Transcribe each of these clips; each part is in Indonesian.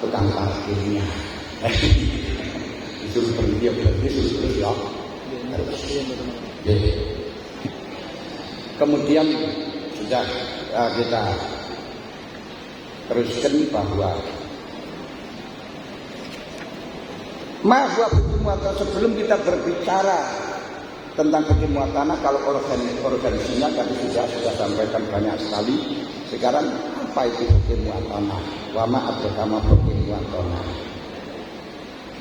tukang parkirnya. Disuruh berhenti berhenti, disuruh ya. Kemudian sudah kita teruskan bahwa sebelum kita berbicara tentang fikih muatanah, kalau organisasinya tadi sudah sampaikan banyak sekali. Sekarang apa itu fikih muatanah? Wa ma adraka fikih muatanah.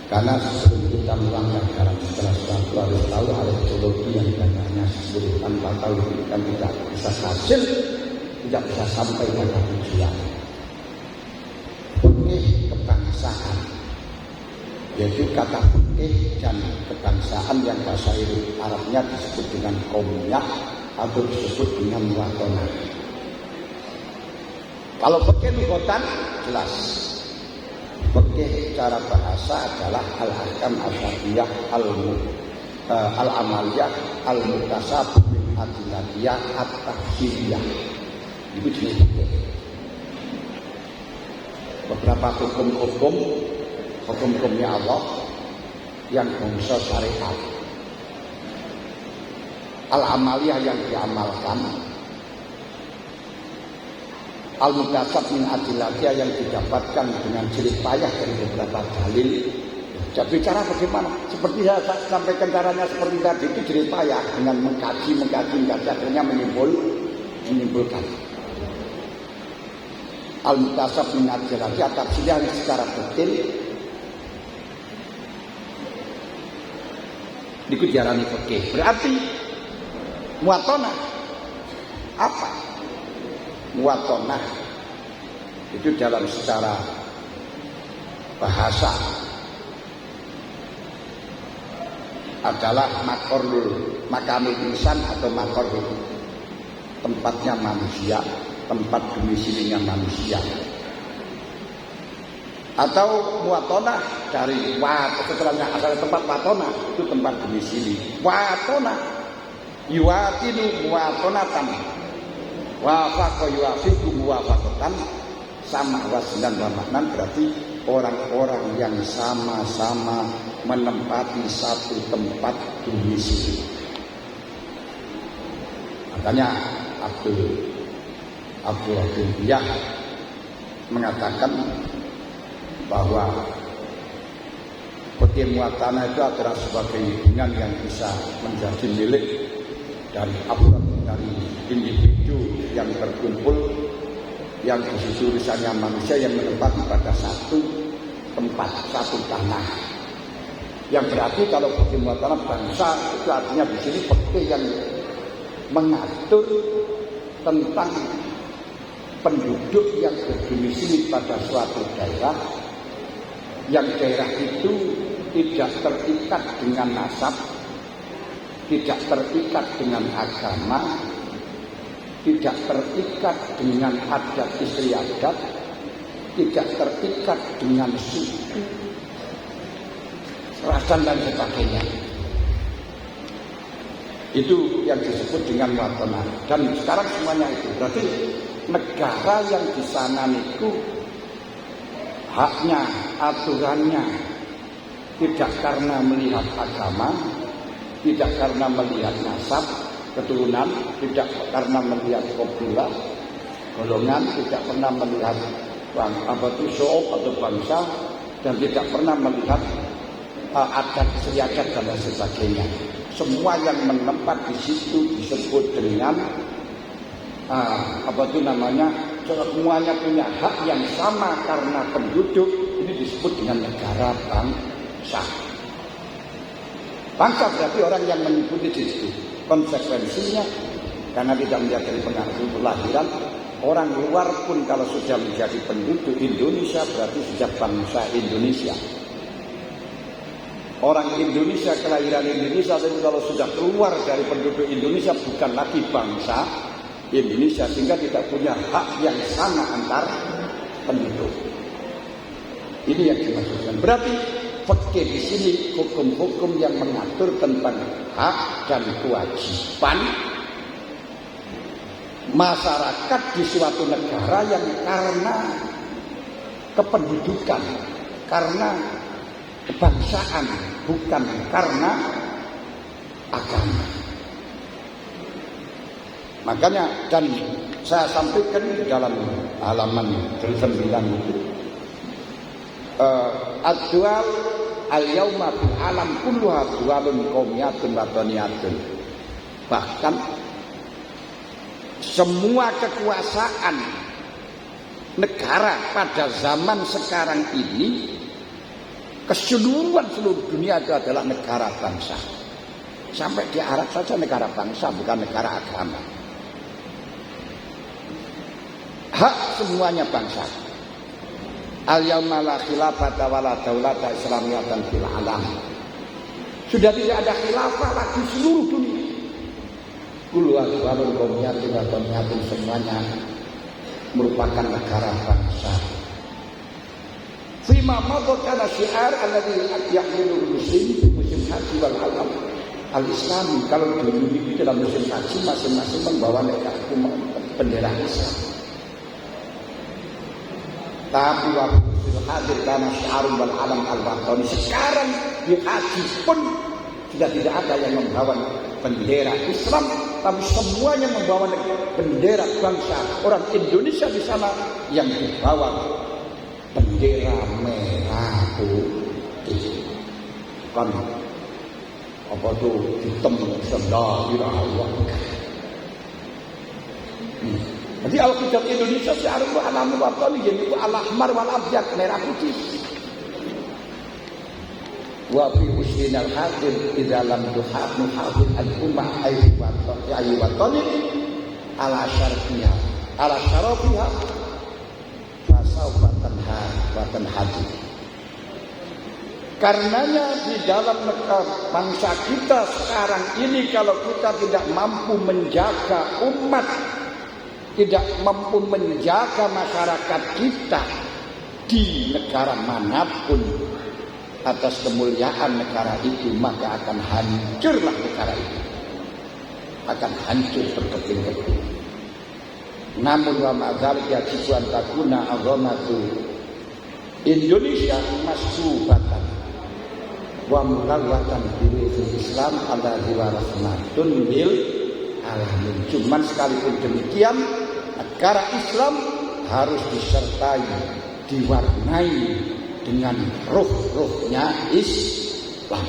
Karena sebelum kita melangkah dalam setelah itu harus tahu arkeologi yang banyaknya sebelum tanpa tahu kan tidak bisa hasil, tidak bisa sampai pada tujuan. Fikih kebangsaan, yaitu kata fikih dan kebangsaan yang bahasa Arabnya disebut dengan qaumiyah atau disebut dengan muatanah. Kalau fikih lughatan jelas. Fikih secara bahasa adalah al-ahkam asy-syar'iyyah al-amaliyah al-muktasab min adillatiyah at-tafsiriyah. Itu jenis fikih. Beberapa hukum-hukumnya Allah yang bangsa syariat. Al-amaliyah yang diamalkan, al-muktasab min adillatiyah yang didapatkan dengan jerih payah dari beberapa dalil. Jadi cara bagaimana? Seperti saya sampaikan caranya seperti tadi, itu jerih payah dengan mengkaji akhirnya menyimpulkan. Al-muktasab min adillatiyah tafsirnya secara detail. Itu diarani fikih. Berarti muatanah apa? Muatanah itu dalam secara bahasa adalah makamul insan atau makor tempatnya manusia, tempat domisilinya manusia. Atau muatanah dari setelahnya asal tempat watona itu tempat domisili. Watona yuwatinu muatanatan wafaqa yuwafiqu muwafaqatan sama wasnan wa maknan, berarti orang-orang yang sama-sama menempati satu tempat domisili. Makanya Abdul Biyah mengatakan bahwa fikih muatanah itu adalah sebagai hubungan yang bisa menjadi milik dari afrad, dari individu yang berkumpul, yang di situ tulisannya manusia yang menempati pada satu tempat, satu tanah. Yang berarti kalau fikih muatanah bangsa itu artinya di sini fikih yang mengatur tentang penduduk yang berdomisili pada suatu daerah, yang daerah itu tidak terikat dengan nasab, tidak terikat dengan agama, tidak terikat dengan adat istiadat, tidak terikat dengan suku, ras dan sebagainya. Itu yang disebut dengan muatanah. Dan sekarang semuanya itu berarti negara yang di sana itu haknya, aturannya tidak karena melihat agama, tidak karena melihat nasab, keturunan, tidak karena melihat kabilah, golongan, tidak pernah melihat syu'ub atau bangsa, dan tidak pernah melihat adat istiadat dan sebagainya. Semua yang menempat di situ disebut dengan semuanya punya hak yang sama karena penduduk. Ini disebut dengan negara bangsa. Bangsa berarti orang yang mengikuti di situ. Konsekuensinya karena tidak menjadi pengaruh kelahiran, orang luar pun kalau sudah menjadi penduduk Indonesia berarti sudah bangsa Indonesia. Orang Indonesia kelahiran Indonesia, tapi kalau sudah keluar dari penduduk Indonesia bukan lagi bangsa Indonesia, sehingga tidak punya hak yang sama antar penduduk. Ini yang dimaksudkan. Berarti fikih di sini hukum-hukum yang mengatur tentang hak dan kewajiban masyarakat di suatu negara yang karena kependudukan, karena kebangsaan, bukan karena agama. Makanya dan saya sampaikan di dalam halaman 9 itu ad-dual al-yauma fil alam kulluha dualun qaumiyatun wataniyatun. Bahkan semua kekuasaan negara pada zaman sekarang ini, keseluruhan seluruh dunia itu adalah negara bangsa. Sampai di Arab saja negara bangsa, bukan negara agama. Hak semuanya bangsa. Al-yawma la khilafata wala daulata islamiyatan fil alam. Sudah tidak ada khilafah lagi seluruh dunia. Kullu aswarul qawmiyatin wa qawmiyatin, semuanya merupakan negara bangsa. Fima madha kana syiar alladhi yahmilu muslim fi musim haji wal alam al-islami. Kalau dulu di dalam musim haji masing-masing membawa bendera Islam. Tapi waktu hadir karena syiarul wal alam al-watani, sekarang di haji pun sudah tidak ada yang membawa bendera Islam, tapi semuanya membawa bendera bangsa. Orang Indonesia di sana yang dibawa bendera merah putih. Kan apa tuh hitam sendal Allah. Jadi Alkitab Indonesia syiarul alam watani, yaitu al-ahmar wal abyad, merah putih. Wa fi usnil hadir idza lam tuhafid al-ummah ayyi watani ala syarfiha ala syarafiha fasawfa tanhadi. Karenanya di dalam bangsa kita sekarang ini, kalau kita tidak mampu menjaga umat, tidak mampu menjaga masyarakat kita di negara manapun atas kemuliaan negara itu, maka akan hancurlah negara itu, akan hancur berkeping-keping. Namun wa ma'dzalika yajibu an takuna azamatu Indonesia masbubatan wa mulawatan bil Islam alladzi wa rahmatun lil alamin. Cuman sekalipun demikian, negara Islam harus disertai, diwarnai dengan ruh-ruhnya Islam.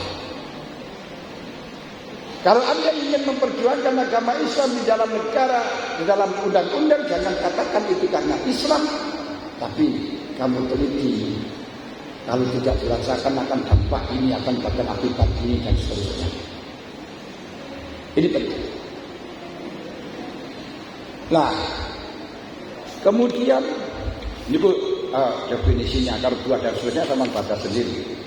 Kalau Anda ingin memperjuangkan agama Islam di dalam negara, di dalam undang-undang, jangan katakan itu karena Islam, tapi kamu teliti. Kalau tidak dirasakan akan dampak ini, akan pada akibat ini, dan seterusnya. Ini penting. Nah, kemudian ini Bu, definisinya, kalau buat dan seterusnya teman baca sendiri.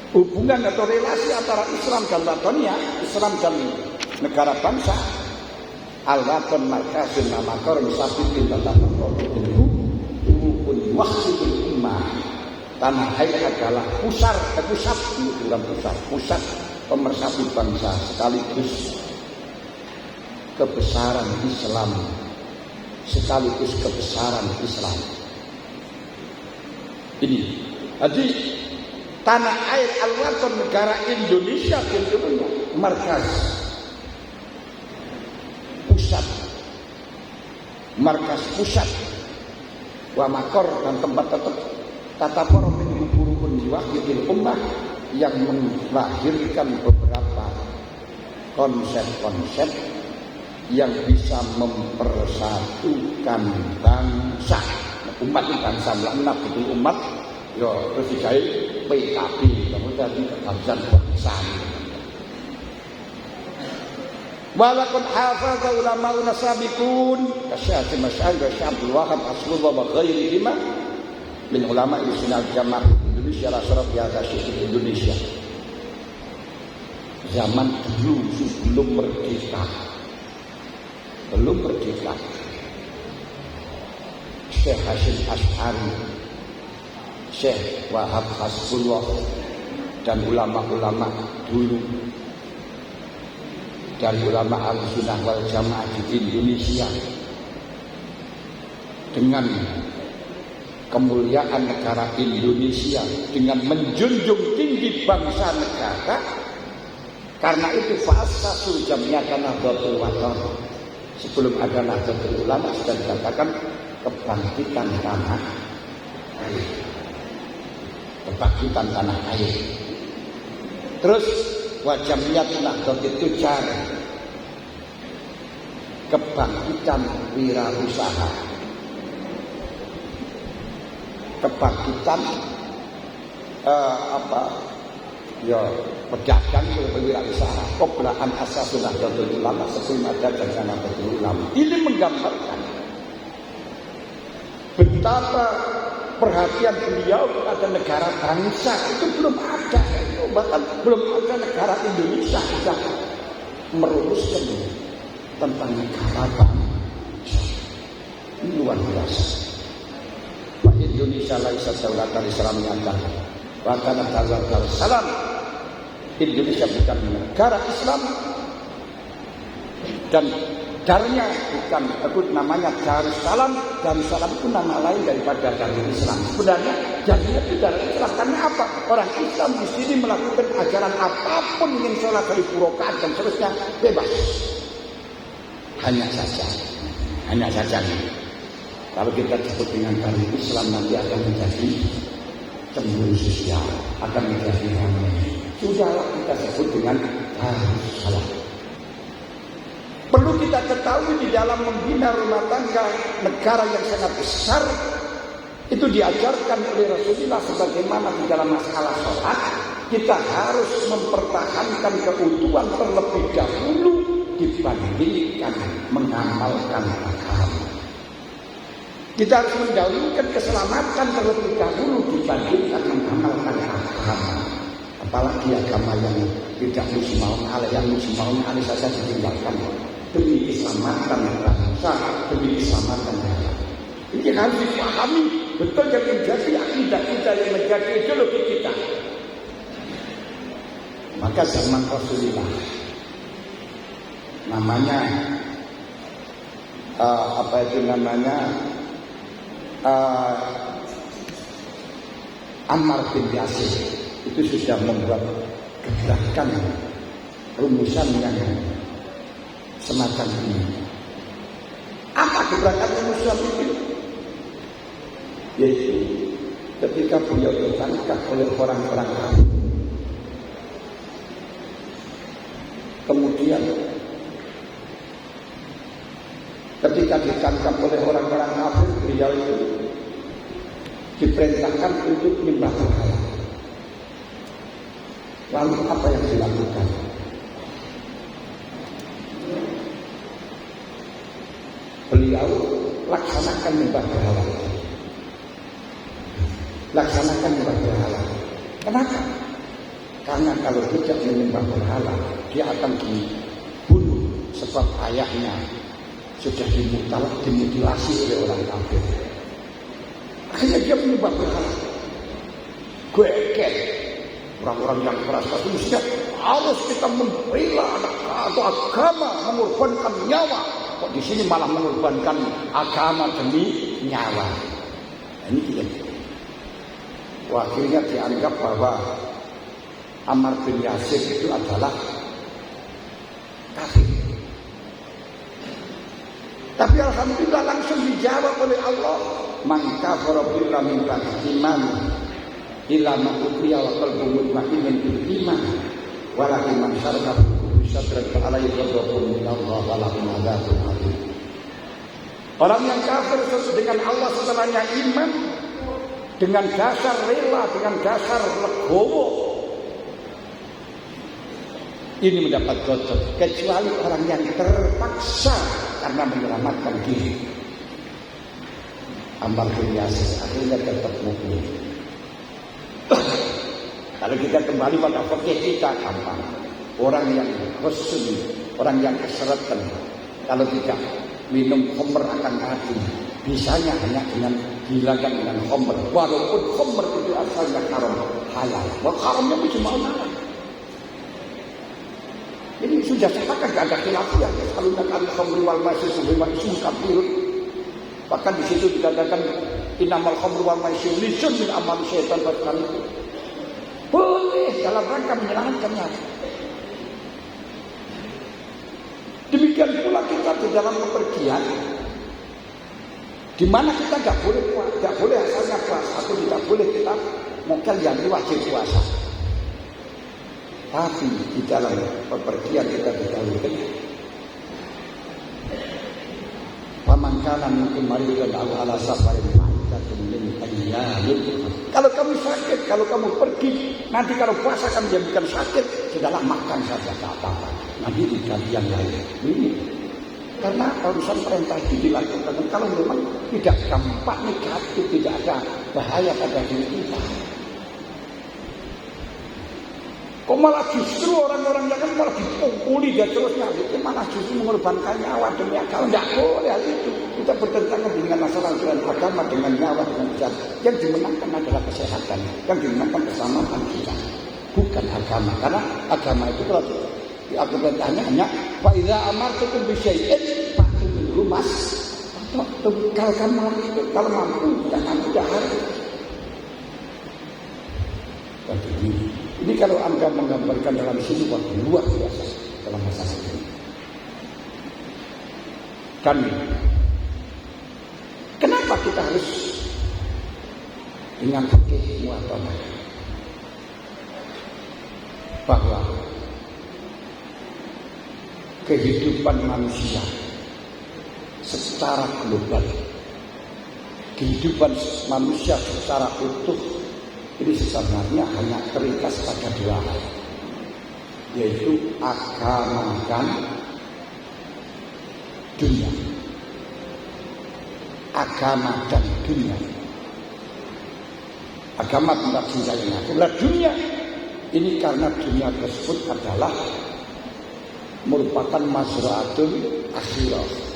Hubungan atau relasi antara Islam dan Watonia, Islam dan negara bangsa, al-waton markazun namakor misabitin tentang itu wahidul ummah. Tanah air adalah pusat pemersatu bangsa, sekaligus kebesaran Islam, sekaligus kebesaran Islam. Ini jadi tanah air al-waton negara Indonesia tentunya markas pusat wa makor, dan tempat tata forum pun diwakil ummah, yang melahirkan beberapa konsep-konsep yang bisa mempersatukan bangsa. Umat itu bangsa melaknat betul umat, ya terus digawe PKB, kemudian kebangsaan bangsa. Walakun hafaza ulama unasabiqun kasyati masyayikh wa Syabdul Wahab Asrullah wa ghairihima min ulama sunnah jamaah Indonesia rasyaraf biasa syekh Indonesia zaman dulu sebelum merdeka, Syekh Hasyim Asy'ari, Syekh Wahab Hasbullah, dan ulama-ulama dulu dari ulama al-sunnah wal jamaah di Indonesia dengan kemuliaan negara Indonesia dengan menjunjung tinggi bangsa negara. Karena itu fa'asasul jam'iyatan Nahdlatul Wathon. Sebelum ada Nahdlatul Ulama sudah dikatakan kebangkitan tanah air. Kebangkitan tanah air. Terus wa jam'iyatun Nahdlatul Tujar. Kebangkitan wirausaha. Kebangkitan pedagang berwirausaha. Qoblaan asasun Nahdlatul Ulama sebelum ada jajaran Nahdlatul Ulama. Ini menggambarkan betapa perhatian beliau kepada negara bangsa itu belum ada. Bahkan belum ada negara Indonesia sudah merumuskan tentang negara bangsa. Ini luar biasa. Pak Indonesia laisa daulatan Islamiyah. Bahkan Darul Salam Indonesia bukan negara Islam dan darnya bukan namanya Darussalam. Darussalam itu nama lain daripada Darul Islam. Sebenarnya jadinya itu Darul Islam karena apa? Orang Islam di sini melakukan ajaran apapun, ingin sholat dari rakaat dan seterusnya bebas. Hanya saja. Kalau kita sebut dengan Darul Islam nanti akan menjadi cemburu sosial, akan menjadi ramai. Sudahlah kita sebut dengan Darussalam. Perlu kita ketahui di dalam membina rumah tangga negara yang sangat besar itu diajarkan oleh Rasulullah sebagaimana di dalam masalah sholat kita harus mempertahankan keutuhan terlebih dahulu dibandingkan mengamalkan agama. Kita harus mendahulukan keselamatan terlebih dahulu dibandingkan mengamalkan agama. Apalagi agama yang tidak muslimaun alaih, yang muslimaun alaih saja ditinggalkan demi keselamatan bangsa, demi keselamatan negara. Ini harus dipahami betul yang menjadi akidah kita, yang menjadi ideologi kita. Maka zaman Rasulullah namanya Ammar bin Yasir itu sudah membuat gebrakan rumusan yang semacam ini. Apa gebrakan rumusan itu? Yaitu ketika beliau ditangkap oleh orang-orang kafir, kemudian ketika ditangkap oleh orang-orang kafir, beliau itu diperintahkan untuk menyembah berhala. Lalu apa yang dilakukan? Beliau laksanakan menyembah berhala. Kenapa? Karena kalau tidak menyembah berhala, dia akan dibunuh sebab ayahnya sudah dimutilasi oleh orang kafir. Akhirnya dia menyembah berhala. Geger orang-orang yang keras itu mestinya harus kita membela atau agama, mengorbankan nyawa. Kok di sini malah mengorbankan agama demi nyawa? Ini dia. Akhirnya dianggap bahwa Ammar bin Yasir itu adalah kafir. Tapi alhamdulillah langsung dijawab oleh Allah, man kafara billahi min ba'di iman illa man ukriya wa qalbuhu mutma'innun bil iman walakin man syaraka bi sadrin fa alayhi ghadabun min Allah wa lahum adzabun adzim. Orang yang kafir dengan Allah setelahnya iman dengan dasar rela, dengan dasar legowo, ini mendapat ghadab, kecuali orang yang terpaksa karena menyelamatkan diri. Ammar bin Yasir akhirnya tetap mukmin. Kalau kita kembali pada fikih kita gampang. Orang yang khusyuk, orang yang keseratan, kalau tidak minum khamr akan mati. Bisanya hanya dengan dihilangkan dengan khamr. Walaupun khamr itu asalnya haram, halal. Wah, haramnya cuma halal. Jadi sudah sepakat, tidak ada khilafiyah. Kalau nak al-khamri wal maisir sebagai isim kafir. Bahkan di situ dikatakan Innamal khamru wal maisir rijsun min amali syaitan fajtanibuh. Boleh dalam rangka menyenangkannya. Demikian pula kita di dalam bepergian, di mana kita nggak boleh asalnya puasa atau tidak boleh kita mokel yang wajib puasa. Tapi di dalam bepergian kita didahulukan. Pamangkanan mungkin maridan ala safarin fa'idatun min ayyamin. Kalau kamu sakit, kalau kamu pergi, nanti kalau puasa kamu bukan sakit, sudahlah makan saja tak apa-apa. Nanti diganti yang lain. Ini karena urusan perintah itu dilakukan. Kalau memang tidak dampak negatif, tidak ada bahaya pada diri kita. Kok malah justru orang-orang yang kan malah dipukuli dan terusnya, itu malah justru mengorbankan nyawa demi agama. Tidak boleh hal itu. Kita bertentangan dengan masalah agama, dengan nyawa, dengan jasad. Yang dimenangkan adalah kesehatan, yang dimenangkan kesamaan kita, bukan agama. Karena agama itu kalau aku bertanya hanya faiza amartukum bisyai'in fa'tu minhu mas. Kalau kamu kalau mampu jangan tidak harus. Ini kalau Anda menggambarkan dalam sini luar biasa dalam masalah ini. Dan kenapa kita harus dengan fikih muamalah? Bahwa kehidupan manusia secara global, kehidupan manusia secara utuh ini sebenarnya hanya terikat pada dua hal, yaitu agama dan dunia. Agama dan dunia. Agama tempat singgahnya. Kemudian dunia ini karena dunia tersebut adalah merupakan mazra'atul akhirah.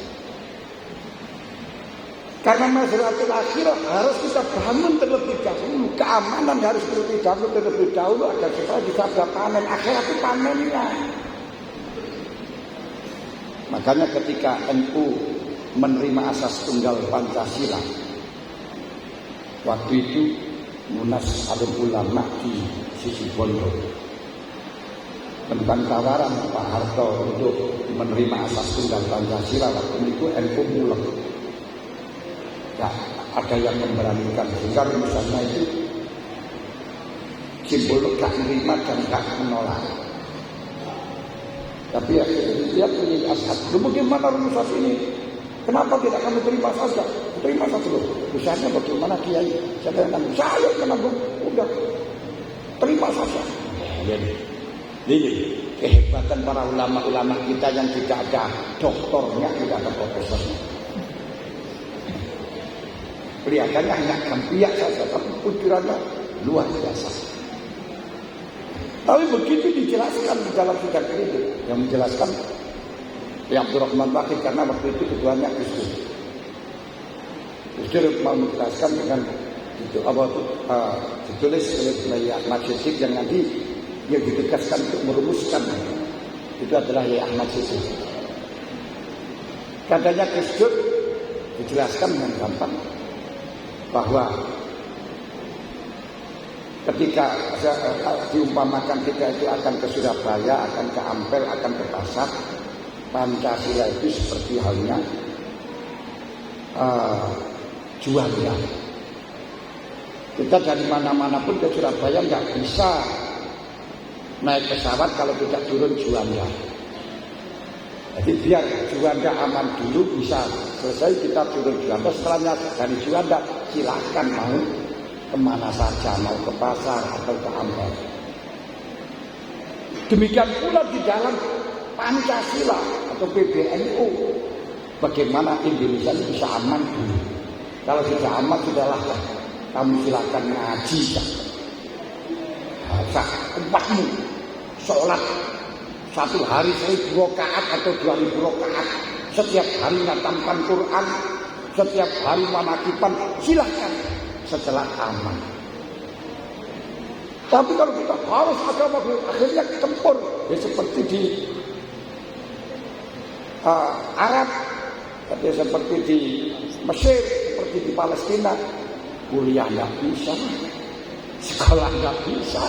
Karena mazra'atul akhirah harus kita bangun terlebih dahulu. Keamanan harus terlebih dahulu agar supaya bisa ada panen. Akhirat itu panennya. Makanya ketika NU menerima asas tunggal Pancasila, waktu itu Munas Alim Ulama di Situbondo tentang tawaran Pak Harto untuk menerima asas tunggal Pancasila, waktu itu NU mulai. Ya, ada yang memberanikan sehingga misalnya itu simbol gak menerima dan gak menolak. Tapi ya dia punya asas. Bagaimana rumus ini? Kenapa tidak kamu terima saja? Terima saja loh. Misalnya bagaimana kiai? Saya kenapa? Udah terima saja. Ini kehebatan para ulama-ulama kita yang tidak ada doktornya, tidak ada profesornya. Kelihatannya hanya gampiak saja, tapi pikirannya luar biasa. Tapi begitu dijelaskan di dalam sidang ini, yang menjelaskan yang Abdurrahman Bakir, karena waktu itu ketuanya Gus Dur. Gus Dur mau menjelaskan dengan itu ditulis oleh Ahmad Siddiq yang nanti yang ditegaskan untuk merumuskan itu adalah Ahmad Siddiq. Katanya Gus Dur dijelaskan dengan gampang bahwa ketika diumpamakan kita itu akan ke Surabaya, akan ke Ampel, akan ke pasar, Pancasila itu seperti halnya Juanda. Kita dari mana-mana pun ke Surabaya nggak bisa naik pesawat kalau tidak turun Juanda. Jadi biar Juanda aman dulu, bisa selesai kita turun Juanda. Setelahnya dari Juanda silakan mau kemana saja, mau ke pasar atau ke Ampel. Demikian pula di dalam Pancasila atau PBNU, bagaimana Indonesia ini bisa aman dulu. Kalau sudah aman, sudahlah kamu silakan ngaji, baca umpahmu, sholat 1 hari 1000 rakaat atau 2000 rakaat, setiap hari ngatamkan Quran, setiap hari manakiban, silakan setelah aman. Tapi kalau kita harus agama akhirnya tempur, ya seperti di Arab, seperti di Mesir, seperti di Palestina, kuliah nggak bisa, sekolah nggak bisa.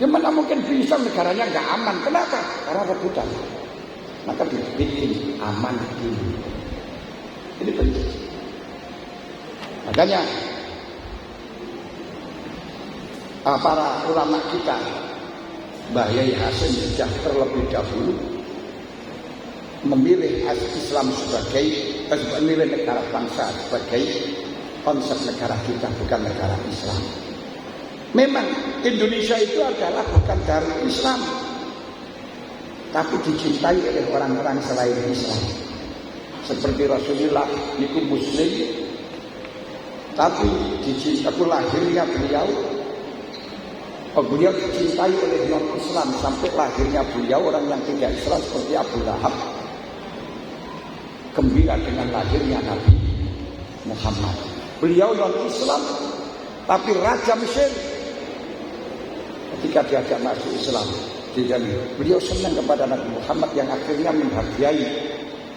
Gimana mungkin bisa, negaranya nggak aman? Kenapa? Karena rebutan. Maka dibikin aman dulu. Ini penting. Makanya para ulama kita, Mbah Yai Hasyim sudah terlebih dahulu memilih Islam sebagai memilih negara bangsa sebagai konsep negara kita, bukan negara Islam. Memang Indonesia itu adalah bukan darul Islam, tapi dicintai oleh orang-orang selain Islam. Seperti Rasulullah itu Muslim, tapi dicintai lahirnya beliau dicintai oleh non-Islam sampai lahirnya beliau orang yang tidak Islam seperti Abu Lahab gembira dengan lahirnya Nabi Muhammad. Beliau non-Islam tapi Raja Mesir ketika diajak masuk Islam, beliau senang kepada Nabi Muhammad yang akhirnya menghargai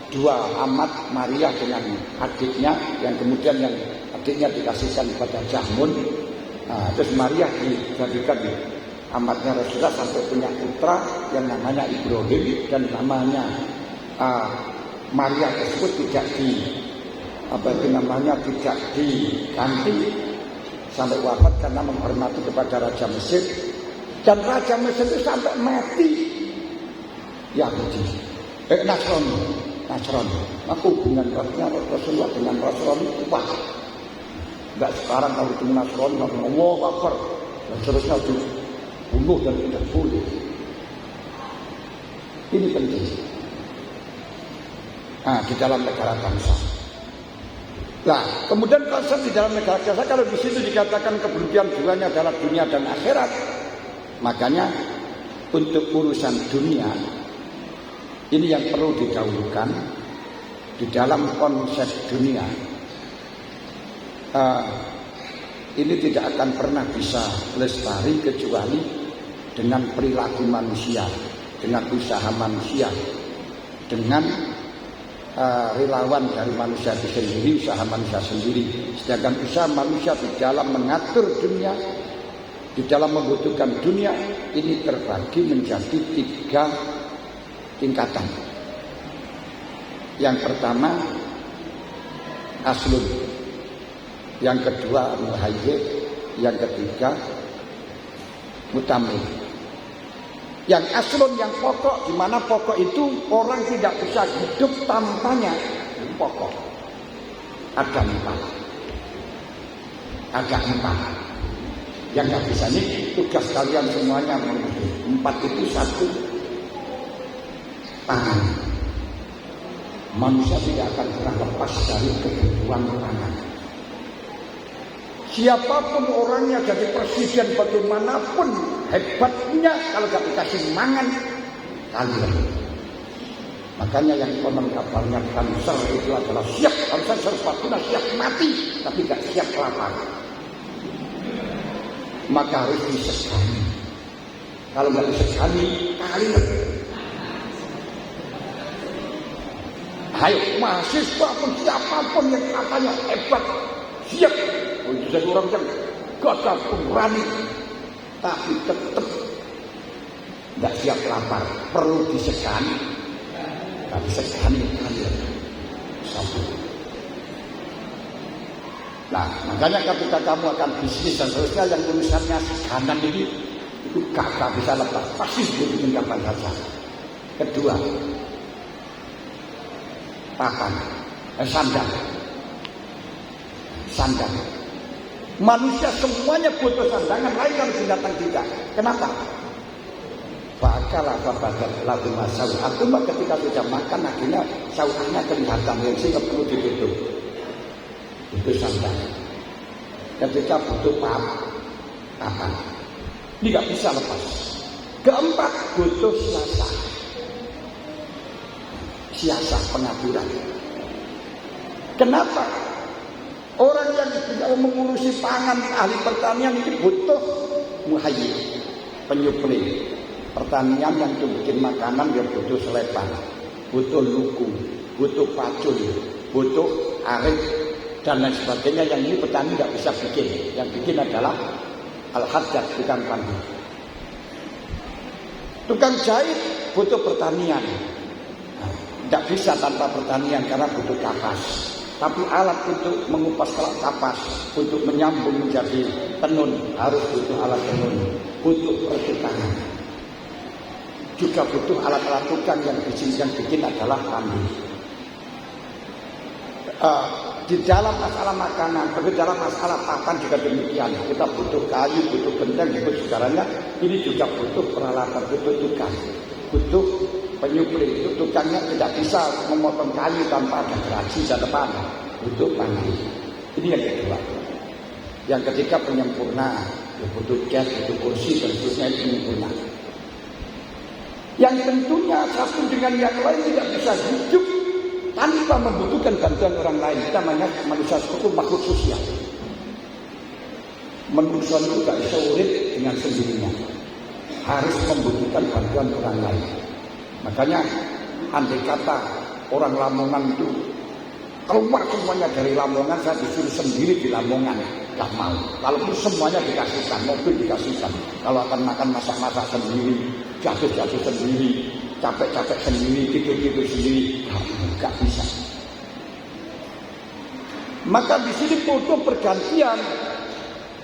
dua amat Maria dengan adiknya, yang kemudian yang adiknya dikasihkan kepada Jahmun. Terus Maria dijadikan amatnya Rasulullah sampai punya putra yang namanya Ibrahim, dan namanya Maria tersebut tidak diganti sampai wafat karena menghormati kepada Raja Mesir, dan Raja Mesir itu sampai mati Yahudi, Nasrani. Maka hubungan Rasulullah dengan Nasrani kuat. Enggak sekarang kalau itu Nasrani ngomong kafir dan seterusnya dibunuh dan tidak boleh. Ini penting. Di dalam negara bangsa. Nah, kemudian konsep di dalam negara bangsa, kalau di situ dikatakan kebencian duanya adalah dunia dan akhirat, makanya untuk urusan dunia ini yang perlu didahulukan di dalam konsep dunia. Ini tidak akan pernah bisa lestari kecuali dengan perilaku manusia, dengan usaha manusia, dengan relawan dari manusia itu sendiri, usaha manusia sendiri. Sedangkan usaha manusia di dalam mengatur dunia, di dalam membutuhkan dunia, ini terbagi menjadi 3 tingkatan. Yang pertama aslun, yang kedua muhayyid, yang ketiga mutamil. Yang aslun, yang pokok, di mana pokok itu orang tidak bisa hidup tanpanya. Pokok ada 4. Yang nggak bisa, ini tugas kalian semuanya. 4 itu 1, pangan. Manusia tidak akan pernah lepas dari kebutuhan pangan. Siapapun orangnya, jadi presiden bagaimanapun hebatnya, kalau gak dikasih mangan, kalian. Makanya yang konon kabarnya Banser itu adalah siap, Banser serbaguna siap mati, tapi gak siap lapar. Maka harus disegani. Kalau gak disegani, kalian. Ayo, mahasiswa pun siapapun yang katanya hebat, siap. Itu saya orang yang gagah berani, tapi tetap tidak siap lapar, perlu disegani. Tapi segani kalian satu. Nah, makanya ketika kamu akan bisnis dan seterusnya yang urusannya seganan ini, itu gak bisa lepas, pasti butuh kapan saja. Kedua, papan, sandang. Manusia semuanya butuh sandangan, lain kalau binatang tidak. Kenapa? Bakalah babadat lagu masal. Artinya ketika sudah makan, akhirnya sautannya kelihatan, yang sehingga perlu ditutup. Itu sandang. Ketika butuh papan, ini nggak bisa lepas. Keempat, butuh siasah pengaturan. Kenapa? Orang yang tidak mengurusi pangan, ahli pertanian ini butuh muhayyid, penyuplai. Pertanian yang itu bikin makanan dia butuh selepan, butuh luku, butuh pacul, butuh arit, dan lain sebagainya, yang ini petani nggak bisa bikin. Yang bikin adalah al-haddad, tukang pandai. Tukang jahit butuh pertanian. Tidak bisa tanpa pertanian karena butuh kapas. Tapi alat untuk mengupas kapas, untuk menyambung menjadi tenun, harus butuh alat tenun, butuh pertukangan. Juga butuh alat-alat tukang yang bikin adalah pandai. Di dalam masalah makanan, di dalam masalah pakan juga demikian. Kita butuh kayu, butuh genteng, butuh segalanya. Ini juga butuh peralatan, butuh tukang, butuh penyupri. Itu tukangnya tidak bisa memotong kayu tanpa ada gergaji dan depan. Butuh pandai. Ini yang kedua. Yang ketiga penyempurna. Butuh cat, butuh kursi, dan seterusnya itu penyempurna. Yang tentunya satu dengan yang lain tidak bisa hidup tanpa membutuhkan bantuan orang lain. Kita manusia itu makhluk sosial. Manusia itu tidak bisa urip dengan sendirinya. Harus membutuhkan bantuan orang lain. Makanya andai kata orang Lamongan itu keluar semuanya dari Lamongan, saya disuruh sendiri di Lamongan, nggak mau. Kalau itu semuanya dikasihkan, mobil dikasihkan. Kalau akan makan masak-masak sendiri, jatuh-jatuh sendiri, capek-capek sendiri, tidur-tidur sendiri, nggak bisa. Maka di sini butuh pergantian.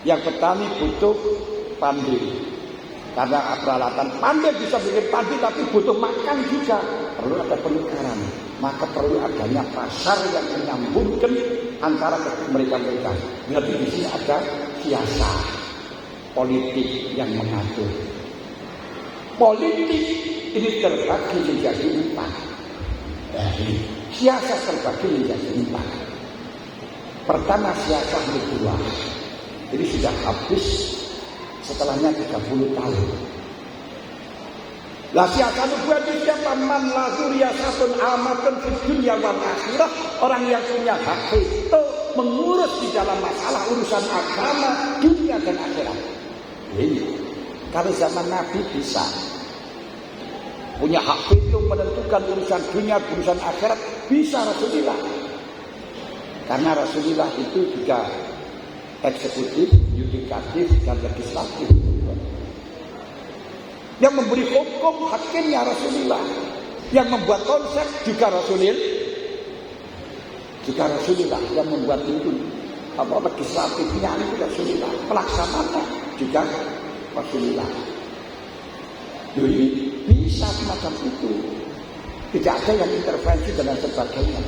Yang petani butuh pandai. Karena peralatan pandai bisa bikin padi, tapi butuh makan juga. Perlu ada penukaran. Maka perlu adanya pasar yang menyambungkan antara mereka-mereka. Jadi di sini ada siasat politik yang mengatur. Politik ini terbagi menjadi 4. Siasat terbagi menjadi 4. Pertama siasat nubuwah. Ini sudah habis, setelahnya 30 tahun. Lah siasat nubuwah itu siapa? Man lahu riyasatun amatun fid dunya wal akhirah. Orang yang punya hak itu mengurus di dalam masalah urusan agama, dunia dan akhirat. Ini kalau zaman Nabi bisa punya hak itu menentukan urusan dunia, urusan akhirat, bisa Rasulullah. Karena Rasulullah itu juga eksekutif, yudikatif, dan legislatif. Yang memberi hukum hakimnya Rasulullah. Yang membuat konsep juga Rasulullah. Juga Rasulullah yang membuat itu. Legislatifnya itu Rasulullah. Pelaksananya juga Rasulullah. Jadi bisa semacam itu. Tidak ada yang intervensi dan sebagainya.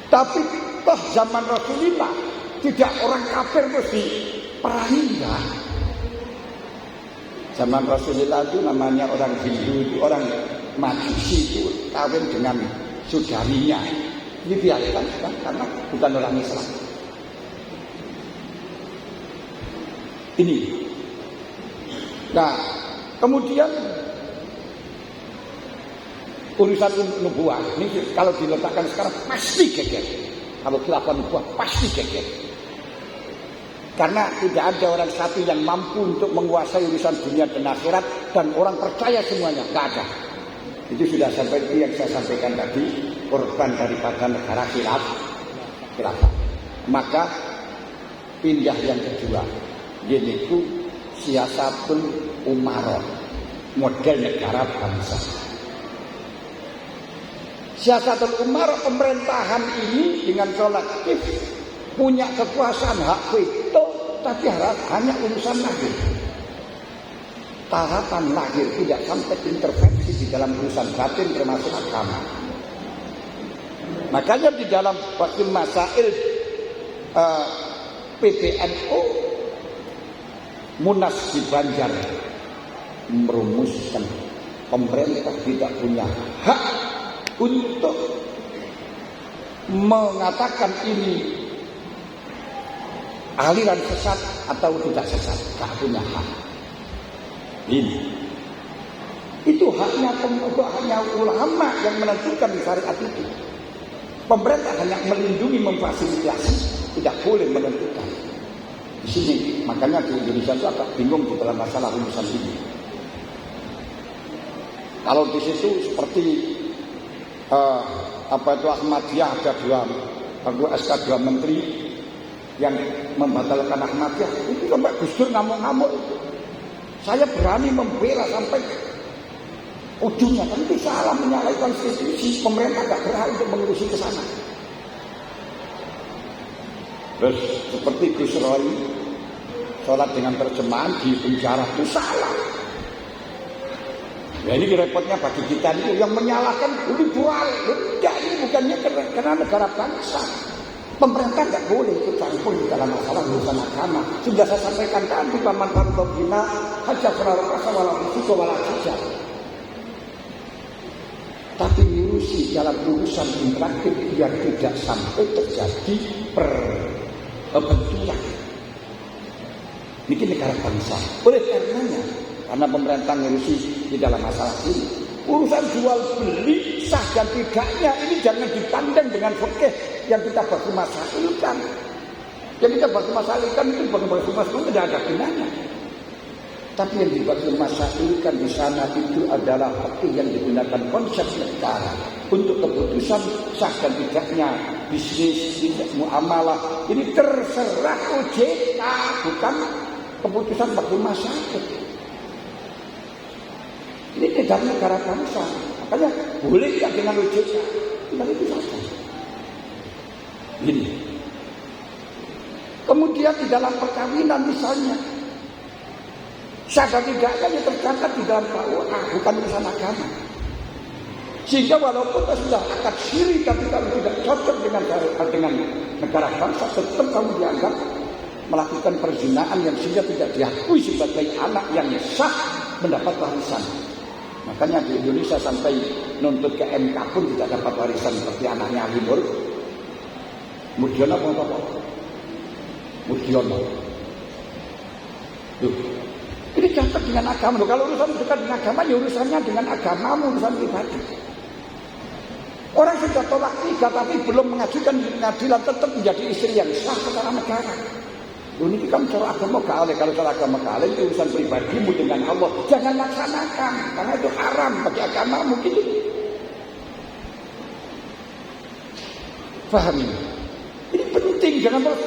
Tapi toh zaman Rasulullah tidak orang kafir mesti perangi enggak. Zaman Rasulullah itu namanya orang Hindu itu, orang Majusi itu kawin dengan saudarinya. Ini biarkan kan? Karena bukan orang Islam. Ini. Nah, kemudian urusan nubuwah ini kalau diletakkan sekarang pasti geger. Kalau khilafah nubuwah pasti geger. Karena tidak ada orang satu yang mampu untuk menguasai urusan dunia dan akhirat, dan orang percaya semuanya, nggak ada. Itu sudah sampai itu yang saya sampaikan tadi, korban daripada negara khilafah. Maka pindah yang kedua, yaitu siasatul umarah, model negara bangsa. Siasatul umarah, pemerintahan ini dengan kolektif punya kekuasaan hak veto, tapi hanya urusan lahir. Tahapan lahir tidak sampai intervensi di dalam urusan batin termasuk agama. Makanya di dalam waktu masail PBNU Munas di Banjar merumuskan pemerintah tidak punya hak untuk mengatakan ini aliran sesat atau tidak sesat, tak punya hak. Ini itu haknya ulama yang menentukan di syariat itu. Pemerintah hanya melindungi, memfasilitasi, tidak boleh menentukan. Di sini makanya di Indonesia itu agak bingung di dalam masalah urusan ini. Kalau di situ seperti Ahmadiyah ada aku SK2 menteri yang membatalkan Ahmadiyah, itu sampai Gus Dur ngamuk-ngamuk. Saya berani membela sampai ujungnya, kan itu salah, menyalahi konstitusi. Pemerintah tidak berhak untuk mengurusi ke sana. Terus seperti Gus Roy sholat dengan terjemahan di penjara, itu salah. Ya ini repotnya bagi kita ini yang menyalahkan liberal. Ya ini bukannya karena negara bangsa. Pemerintah tidak boleh ikut campur dalam masalah urusan agama. Sudah saya sampaikan tadi, paman Fardobina hajah serarokasa walau musiko walau hajah. Tapi ngurusi dalam urusan interaktif yang tidak sampai terjadi benturan. Ini negara bangsa. Oleh karenanya, karena pemerintah ngurusi di dalam masalah ini, urusan jual beli sah dan tidaknya ini jangan dipandang dengan fikih yang kita baku masalahkan. Yang kita baku masalahkan itu baku masalahkan tidak ada gunanya. Tapi yang dibaku masalahkan di sana itu adalah fikih yang digunakan konsep negara untuk keputusan sah dan tidaknya bisnis, muamalah. Ini terserah OJK, bukan keputusan baku masyarakat. Ini tidak negara bangsa. Makanya boleh tidak dengan OJK. Tidak itu saja. Ini. Kemudian di dalam perkawinan misalnya, sah dan tidaknya yang tercatat di dalam KUA, bukan urusan agama. Sehingga walaupun sudah akad siri, tapi kalau tidak cocok dengan negara bangsa, tetap kamu dianggap melakukan perzinahan yang sehingga tidak diakui sebagai anak yang sah mendapat warisan. Makanya di Indonesia sampai nuntut ke MK pun tidak dapat warisan seperti anaknya Ali Murdiono apa? Murdiono. Ini cocok dengan agama. Kalau urusan dekat dengan agama, ya urusannya dengan agamamu, urusan pribadi. Orang sudah tolak nikah tapi belum mengajukan pengadilan, tetap menjadi istri yang sah secara negara. Ini kamu cara agama kalah, kalau cara agama kalah itu urusan pribadimu dengan Allah. Jangan laksanakan, karena itu haram bagi agamamu gitu. Paham ini? Ini penting, jangan terus.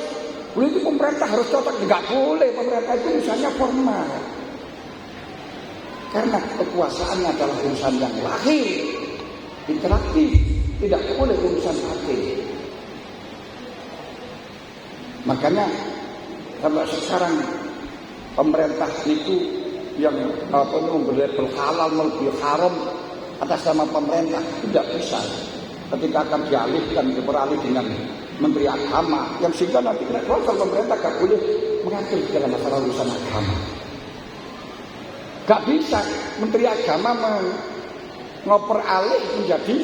Itu pemerintah harus cocok, nggak boleh. Pemerintah itu urusannya formal. Karena kekuasaannya adalah urusan yang lahir, interaktif, tidak boleh urusan hati. Makanya kalau sekarang pemerintah itu yang memberi halal lebih haram atas nama pemerintah tidak bisa. Ketika akan dialihkan beralih dengan Menteri Agama yang sehingga nanti kalau pemerintah gak boleh mengatur dalam masalah urusan agama. Gak bisa Menteri Agama ngoper alih menjadi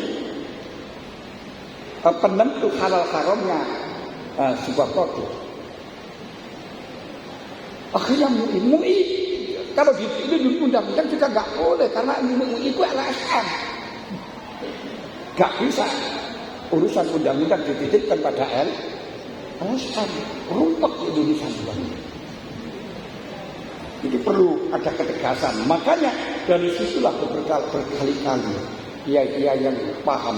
penentu halal haramnya sebuah produk. Akhirnya MUI kalau di undang-undang juga nggak boleh karena MUI itu LSM, nggak bisa urusan undang-undang dititipkan pada LSM, rumput di Indonesia juga. Jadi perlu ada ketegasan. Makanya dari situlah berkali-kali kiai yang paham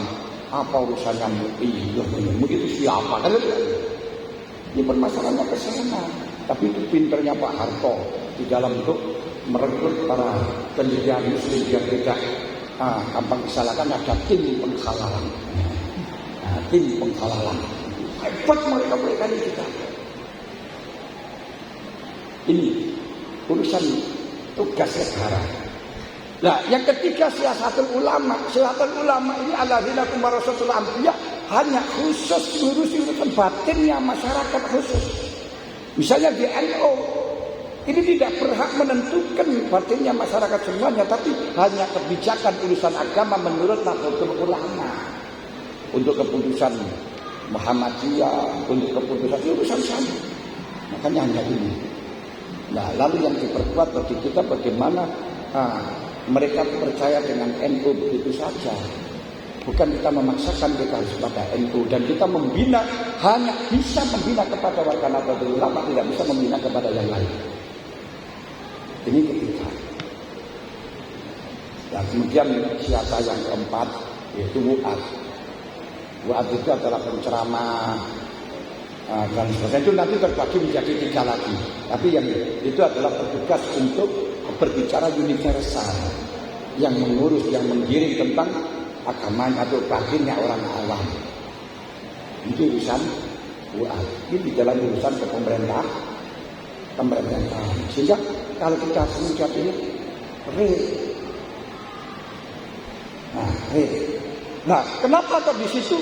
apa urusannya MUI, MUI itu siapa? Kan ini permasalahannya ke sana. Tapi itu pinternya Pak Harto di dalam untuk merekrut para pendidikan muslim yang tidak gampang disalahkan. Ada tim penghalalan. Tim penghalalan. Hebat mereka ini kita. Ini urusan tugas negara. Nah, yang ketiga siasatul ulama. Siasatul ulama ini alladzina hum warasatul anbiya, hanya khusus ngurusi urusan batinnya masyarakat khusus. Misalnya di NU, ini tidak berhak menentukan batinnya masyarakat semuanya, tapi hanya kebijakan urusan agama menurut Nahdlatul Ulama. Untuk keputusan Muhammadiyah, untuk keputusan urusan sana. Makanya hanya ini. Nah, lalu yang diperkuat bagi kita bagaimana mereka percaya dengan NU begitu saja. Bukan kita memaksakan mereka harus pada NU, dan kita membina hanya bisa membina kepada warga Nahdlatul Ulama, tidak bisa membina kepada yang lain. Ini ketiga. Dan kemudian siasa yang keempat yaitu WUAT. Buat itu adalah penceramah dan sebagainya. Itu nanti terbagi menjadi 3 lagi. Tapi yang itu adalah petugas untuk berbicara universal, yang mengurus, yang menggiring tentang agamanya atau batinnya orang awam. Itu urusan buat. Ini di dalam urusan ke pemerintahan. Sehingga kalau kita mengucap ini Nah, kenapa kok di situ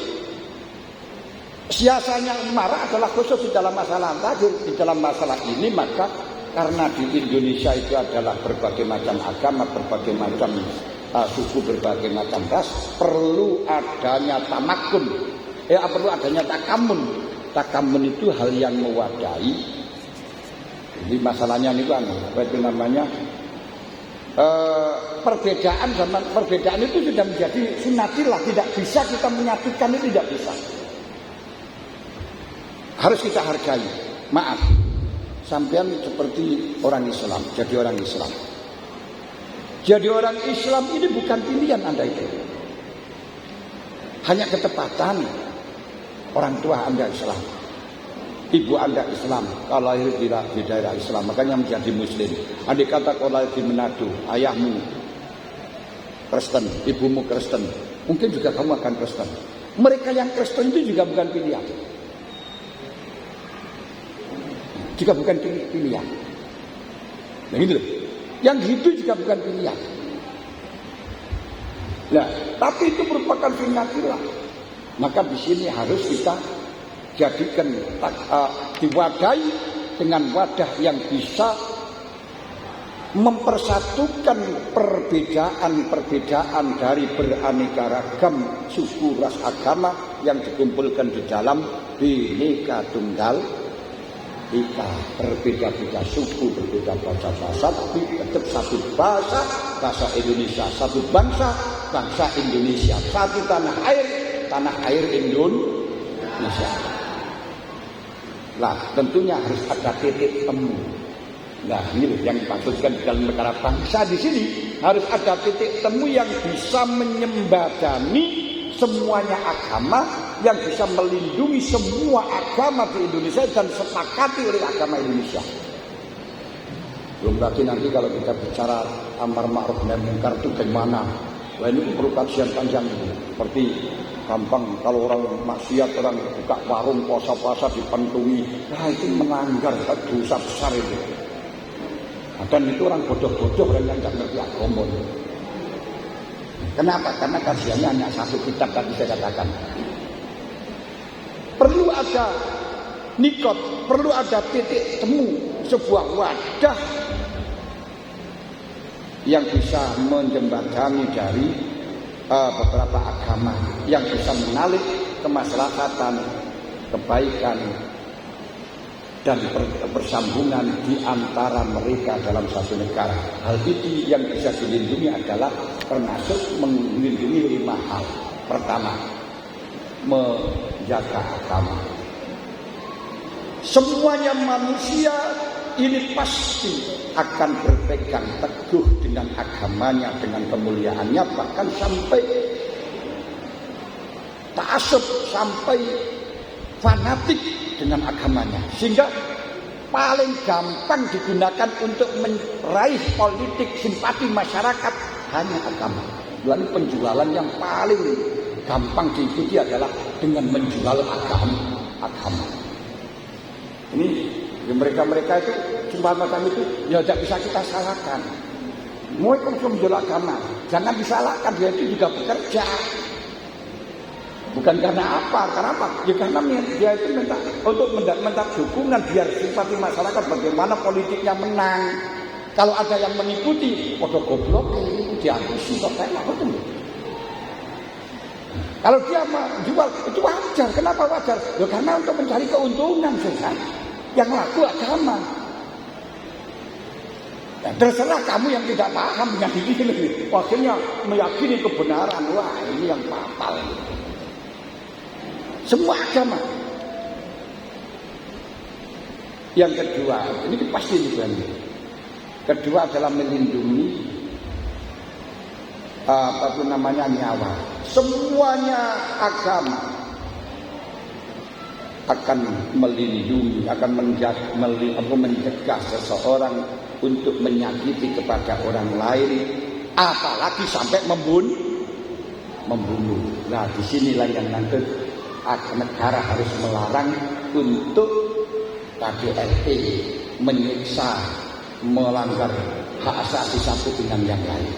siasanya marah adalah khusus di dalam masalah tadi, di dalam masalah ini? Maka karena di Indonesia itu adalah berbagai macam agama, berbagai macam suku, berbagai macam ras, perlu adanya tamakun, perlu adanya takamun. Takamun itu hal yang mewadahi. Jadi masalahnya ini kan apa itu namanya? Perbedaan itu sudah menjadi sunnatillah, tidak bisa kita menyatukan, itu tidak bisa. Harus kita hargai. Maaf, sampean seperti orang Islam, jadi orang Islam. Jadi orang Islam ini bukan pilihan Anda itu. Hanya ketepatan orang tua Anda Islam. Ibu Anda Islam, kalau lahir di daerah Islam, makanya menjadi Muslim. Andai kata kalau lahir di Manado, ayahmu Kristen, ibumu Kristen, mungkin juga kamu akan Kristen. Mereka yang Kristen itu juga bukan pilihan. Juga bukan pilihan. Nah gitu loh. Yang itu juga bukan pilihan. Nah, tapi itu merupakan sunnatillah. Maka di sini harus kita jadikan diwadahi dengan wadah yang bisa mempersatukan perbedaan dari beraneka ragam suku, ras, agama yang dikumpulkan di dalam Bhinneka Tunggal Ika. Berbeda-beda suku, berbeda bahasa, tapi tetap satu bahasa Indonesia, satu bangsa Indonesia, satu tanah air Indonesia. Nah, tentunya harus ada titik temu. Nah, ini yang dimaksudkan dalam perkara bangsa di sini, harus ada titik temu yang bisa menyembadani semuanya agama, yang bisa melindungi semua agama di Indonesia dan sepakati oleh agama Indonesia. Belum lagi nanti kalau kita bicara amar ma'ruf nahi munkar itu bagaimana? Wah, ini perlu kajian panjang itu. Seperti gampang kalau orang maksiat, orang buka warung puasa-puasa dipentungi, nah itu melanggar dosa besar itu. Dan itu orang bodoh-bodoh, orang yang nggak ngerti agama. Kenapa? Karena kajiannya hanya satu kitab tadi saya katakan. Perlu ada nikot, perlu ada titik temu, sebuah wadah yang bisa menjembatani dari beberapa agama, yang bisa menarik kemaslahatan, kebaikan, dan bersambungan di antara mereka dalam satu negara. Hal itu yang bisa dilindungi adalah termasuk melindungi 5 hal. Pertama, menjaga agama. Semuanya manusia ini pasti akan berpegang teguh dengan agamanya, dengan kemuliaannya, bahkan sampai ta'assub, sampai fanatik dengan agamanya. Sehingga paling gampang digunakan untuk meraih politik simpati masyarakat hanya agama. Dan penjualan yang paling gampang diikuti adalah dengan menjual agama. Ini mereka itu sumpah macam itu ya tidak bisa kita salahkan. Mau itu menjual agama, jangan disalahkan, dia itu juga bekerja. Bukan karena apa? Karena apa? Ya karena dia itu minta dukungan biar simpati masyarakat, bagaimana politiknya menang. Kalau ada yang mengikuti, podo goblok ini dihabisin kok saya betul. Kalau dia menjual itu wajar. Kenapa wajar? Ya karena untuk mencari keuntungan saja. Yang laku agama. Ya, terserah kamu yang tidak paham dengan ini. Akhirnya meyakini kebenaran. Wah, ini yang fatal. Semua agama. Yang kedua, ini pasti dibantu. Kedua adalah melindungi nyawa. Semuanya agama, akan melindungi, akan mencegah seseorang untuk menyakiti kepada orang lain, apalagi sampai membunuh. Nah, disinilah yang nanti negara harus melarang untuk KDRT menyiksa, melanggar hak asasi satu dengan yang lain,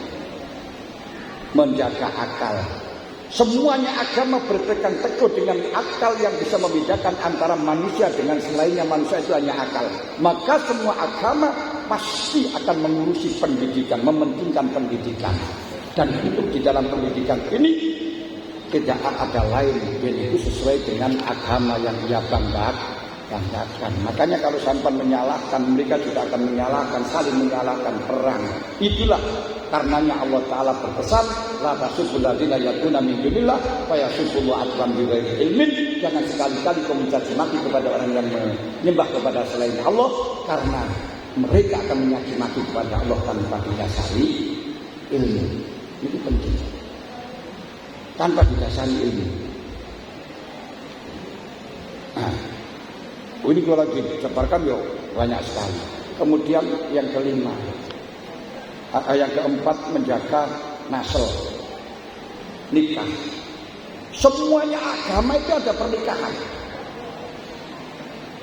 menjaga akal. Semuanya agama berpegang teguh dengan akal yang bisa membedakan antara manusia dengan selainnya manusia, itu hanya akal. Maka semua agama pasti akan mengurusi pendidikan, mementingkan pendidikan. Dan hidup di dalam pendidikan ini tidak ada lain, yaitu sesuai dengan agama yang ia banggakan. Makanya kalau sampai menyalahkan, mereka juga akan menyalahkan, saling menyalahkan, perang. Itulah karenanya Allah Ta'ala berpesan, la tasubbul ladzina yad'una min dunillah fa yasubbullahu adwan bighairi ilmin. Jangan sekali-kali kau mencaci maki kepada orang yang menyembah kepada selain Allah, karena mereka akan mencaci maki kepada Allah tanpa didasari ilmu. Itu penting, tanpa didasari ilmu. Nah, ini kalau lagi sebarkan yo banyak sekali. Kemudian yang kelima, yang keempat, menjaga nasl, nikah. Semuanya agama itu ada pernikahan.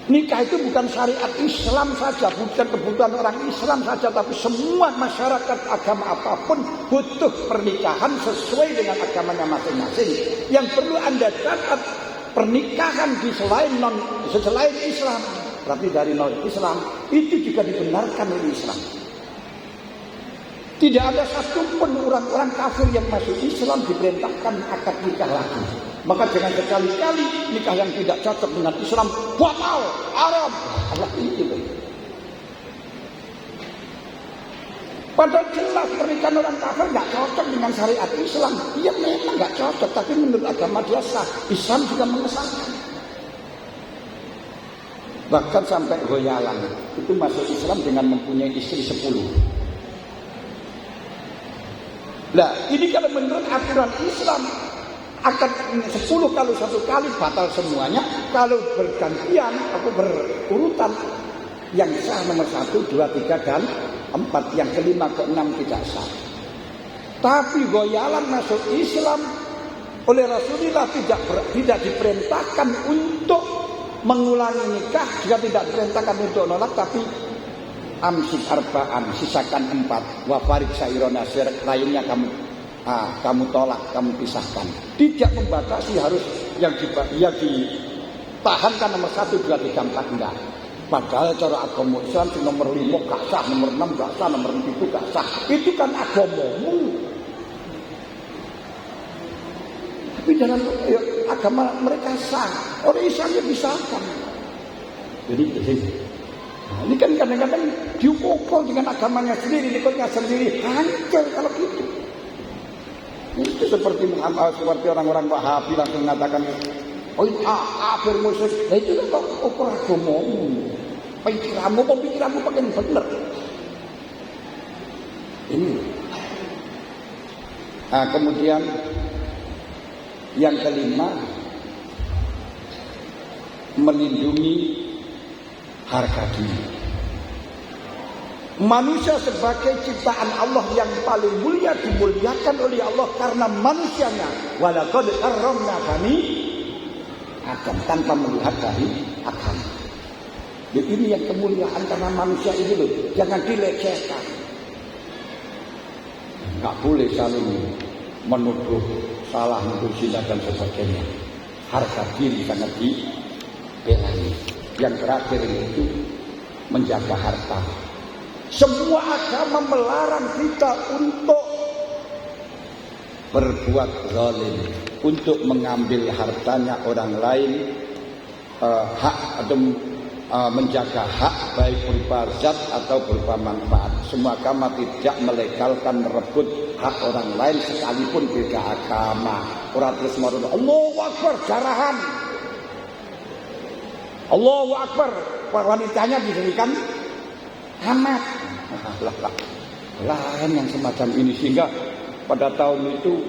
Nikah itu bukan syariat Islam saja, bukan kebutuhan orang Islam saja, tapi semua masyarakat agama apapun butuh pernikahan sesuai dengan agamanya masing-masing. Yang perlu Anda catat, pernikahan di selain Islam, tapi dari non Islam itu juga dibenarkan oleh Islam. Tidak ada satupun orang-orang kafir yang masuk Islam diperintahkan akad nikah lagi. Maka jangan sekali-kali nikah yang tidak cocok dengan Islam batal, haram. Allah itu. Padahal jelas pernikahan orang kafir nggak cocok dengan syariat Islam. Iya memang nggak cocok, tapi menurut agama dia sah. Islam juga mengesahkan. Bahkan sampai goyalan itu masuk Islam dengan mempunyai istri 10. Nah, ini kalau menurut aturan Islam akan 10 kalau satu kali batal semuanya. Kalau bergantian atau berurutan, yang sah nomor 1, 2, 3 dan 4, yang kelima ke 6 tidak sah. Tapi goyalan masuk Islam oleh Rasulullah tidak diperintahkan untuk mengulangi nikah, juga tidak diperintahkan untuk nolak, tapi amsik arba'an, sisakan 4, wafarik sairona nasir, lainnya kamu tolak, kamu pisahkan. Tidak membatasi harus yang ditahankan nomor 1, 2, 3, 4, enggak. Padahal cara agama Islam nomor 5 gak sah, nomor 6 gak sah, nomor 7 gak sah. Itu kan agamamu. Tapi dalam agama mereka sah, orang Islamnya disahkan. Jadi nah, ini kan kadang-kadang diukur dengan agamanya sendiri, ikutnya sendiri, hancur kalau gitu. Itu seperti orang-orang Wahabi langsung mengatakan, oh itu kafir musyrik. Nah itu kan ukur agamamu, pemikiranmu pakai benar. Ini. Nah, kemudian yang kelima, melindungi harga diri. Manusia sebagai ciptaan Allah yang paling mulia dimuliakan oleh Allah karena manusianya. Walaqad karramna bani Adam, tanpa melihat dari agama. Jadi ini yang kemuliaan karena manusia ini loh, jangan dilecehkan. Enggak boleh saling menuduh salah, menuduh zina dan sebagainya. Harga diri sangat dibelai. Yang terakhir itu menjaga harta. Semua agama melarang kita untuk berbuat zalim, untuk mengambil hartanya orang lain, hak atau menjaga hak baik berupa zat atau berupa manfaat. Semua agama tidak melegalkan merebut hak orang lain sekalipun beda agama. Orang terus merunut Allahu Akbar jarahan, Allahu Akbar, wanitanya diberikan amat. Lahan yang semacam ini, sehingga pada tahun itu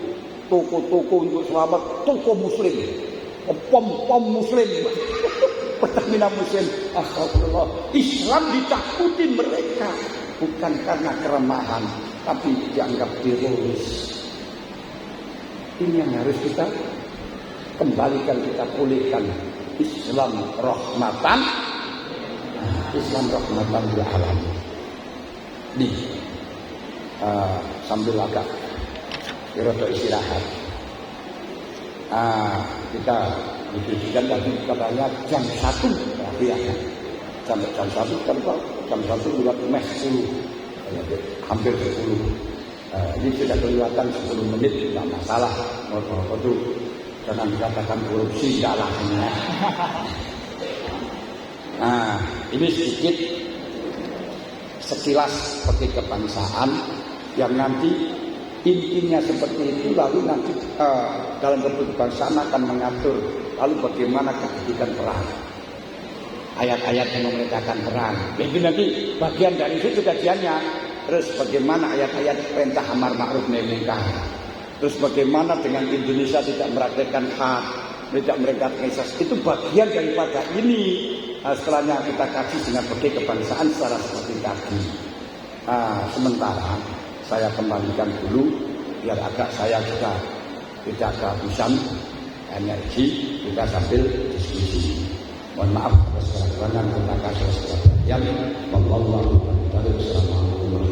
toko-toko untuk selamat, toko muslim, pom muslim. Pertamina Muslim. Astagfirullah. Islam ditakuti mereka bukan karena keremahan, tapi dianggap teroris. Ini yang harus kita kembalikan, kita pulihkan. Islam rahmatan, Islam rahmatan lil alamin. Nih, sambil agak rada istirahat. Kita diberikan tadi katanya jam 1 ya. Sampai jam 1 kan Pak, jam 1 lewat mes 10. Hampir 10. Ini sudah kelewatan 10 menit, tidak masalah. Waduh, jangan dikatakan korupsi, tidak lah. Ini sedikit sekilas seperti kebangsaan yang nanti intinya seperti itu, lalu nanti dalam kebangsaan akan mengatur lalu bagaimana kedudukan perang, ayat-ayat yang memerintahkan perang. Jadi nanti bagian dari itu kajiannya. Terus bagaimana ayat-ayat perintah amar ma'ruf nahi munkar. Terus bagaimana dengan Indonesia tidak merakyatkan hak, tidak merakyatkan asas. Itu bagian daripada ini. Setelahnya kita kaji dengan berbagai kebangsaan secara seperti tadi. Sementara saya kembalikan dulu biar agak saya juga tidak kehabisan energi, kita sambil diskusi. Mohon maaf atas kekurangan, terima kasih atas perhatian. Wallahu a'lam.